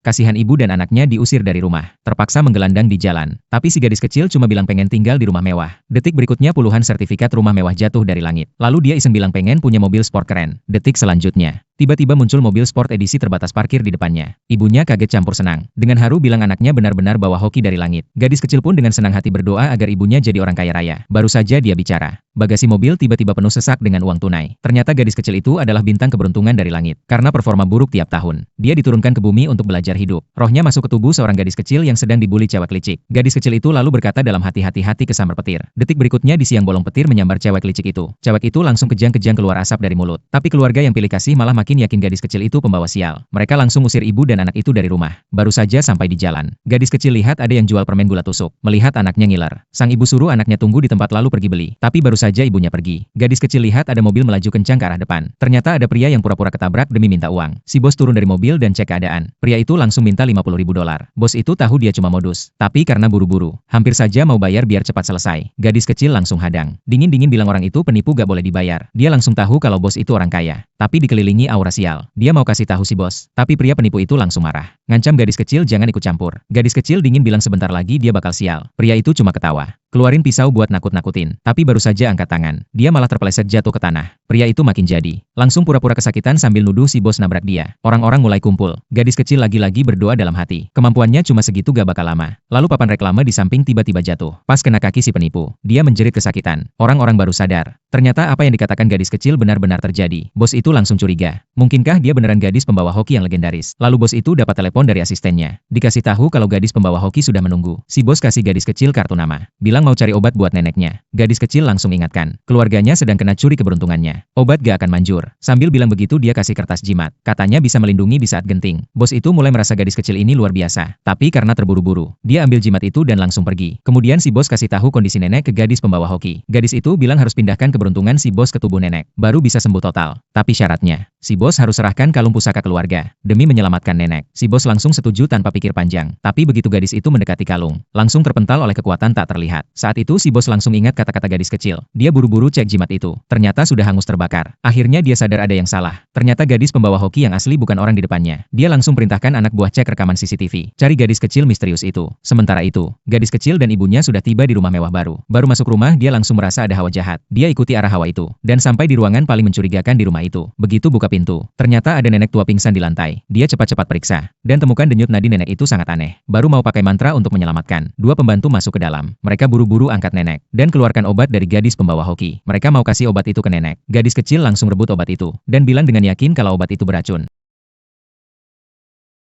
Kasihan ibu dan anaknya diusir dari rumah, terpaksa menggelandang di jalan. Tapi si gadis kecil cuma bilang pengen tinggal di rumah mewah. Detik berikutnya puluhan sertifikat rumah mewah jatuh dari langit. Lalu dia iseng bilang pengen punya mobil sport keren. Detik selanjutnya, tiba-tiba muncul mobil sport edisi terbatas parkir di depannya. Ibunya kaget campur senang. Dengan haru bilang anaknya benar-benar bawa hoki dari langit. Gadis kecil pun dengan senang hati berdoa agar ibunya jadi orang kaya raya. Baru saja dia bicara, bagasi mobil tiba-tiba penuh sesak dengan uang tunai. Ternyata gadis kecil itu adalah bintang keberuntungan dari langit. Karena performa buruk tiap tahun, dia diturunkan ke bumi untuk belajar hidup. Rohnya masuk ke tubuh seorang gadis kecil yang sedang dibully cewek licik. Gadis kecil itu lalu berkata dalam hati-hati kesambar petir. Detik berikutnya di siang bolong petir menyambar cewek licik itu. Cewek itu langsung kejang-kejang keluar asap dari mulut. Tapi keluarga yang pilih kasih malah makin yakin gadis kecil itu pembawa sial. Mereka langsung usir ibu dan anak itu dari rumah. Baru saja sampai di jalan, gadis kecil lihat ada yang jual permen gula tusuk. Melihat anaknya ngiler, sang ibu suruh anaknya tunggu di tempat lalu pergi beli. Tapi baru saja ibunya pergi, gadis kecil lihat ada mobil melaju kencang ke arah depan. Ternyata ada pria yang pura-pura ketabrak demi minta uang. Si bos turun dari mobil dan cek keadaan. Pria itu langsung minta 50.000 dolar. Bos itu tahu dia cuma modus, tapi karena buru-buru, hampir saja mau bayar biar cepat selesai. Gadis kecil langsung hadang. Dingin-dingin bilang orang itu penipu gak boleh dibayar. Dia langsung tahu kalau bos itu orang kaya, tapi dikelilingi aura sial. Dia mau kasih tahu si bos, tapi pria penipu itu langsung marah. Ngancam gadis kecil jangan ikut campur. Gadis kecil dingin bilang sebentar lagi dia bakal sial. Pria itu cuma ketawa. Keluarin pisau buat nakut-nakutin. Tapi baru saja angkat tangan, dia malah terpeleset jatuh ke tanah. Pria itu makin jadi. Langsung pura-pura kesakitan sambil nuduh si bos nabrak dia. Orang-orang mulai kumpul. Gadis kecil lagi-lagi berdoa dalam hati. Kemampuannya cuma segitu gak bakal lama. Lalu papan reklame di samping tiba-tiba jatuh. Pas kena kaki si penipu, dia menjerit kesakitan. Orang-orang baru sadar. Ternyata apa yang dikatakan gadis kecil benar-benar terjadi. Bos itu langsung curiga. Mungkinkah dia beneran gadis pembawa hoki yang legendaris? Lalu bos itu dapat telepon dari asistennya. Dikasih tahu kalau gadis pembawa hoki sudah menunggu. Si bos kasih gadis kecil kartu nama. Bilang mau cari obat buat neneknya. Gadis kecil langsung ingatkan. Keluarganya sedang kena curi keberuntungannya. Obat gak akan manjur. Sambil bilang begitu dia kasih kertas jimat. Katanya bisa melindungi di saat genting. Bos itu mulai merasa gadis kecil ini luar biasa. Tapi karena terburu-buru, dia ambil jimat itu dan langsung pergi. Kemudian si bos kasih tahu kondisi nenek ke gadis pembawa hoki. Gadis itu bilang harus pindahkan keberuntungan si bos ke tubuh nenek. Baru bisa sembuh total. Tapi syaratnya, si bos harus serahkan kalung pusaka keluarga. Demi menyelamatkan nenek. Si bos langsung setuju tanpa pikir panjang. Tapi begitu gadis itu mendekati kalung, langsung terpental oleh kekuatan tak terlihat. Saat itu si bos langsung ingat kata-kata gadis kecil. Dia buru-buru cek jimat itu. Ternyata sudah hangus terbakar. Akhirnya dia sadar ada yang salah. Ternyata gadis pembawa hoki yang asli bukan orang di depannya. Dia langsung perintahkan anak buah cek rekaman CCTV. Cari gadis kecil misterius itu. Sementara itu, gadis kecil dan ibunya sudah tiba di rumah mewah baru. Baru masuk rumah dia langsung merasa ada hawa jahat. Dia ikuti arah hawa itu. Dan sampai di ruangan paling mencurigakan di rumah itu. Begitu buka pintu, ternyata ada nenek tua pingsan di lantai. Dia cepat-cepat periksa. Dan temukan denyut nadi nenek itu sangat aneh. Baru mau pakai mantra untuk menyelamatkan. Dua pembantu masuk ke dalam. Mereka buru-buru angkat nenek. Dan keluarkan obat dari gadis pembawa hoki. Mereka mau kasih obat itu ke nenek. Gadis kecil langsung rebut obat itu. Dan bilang dengan yakin kalau obat itu beracun.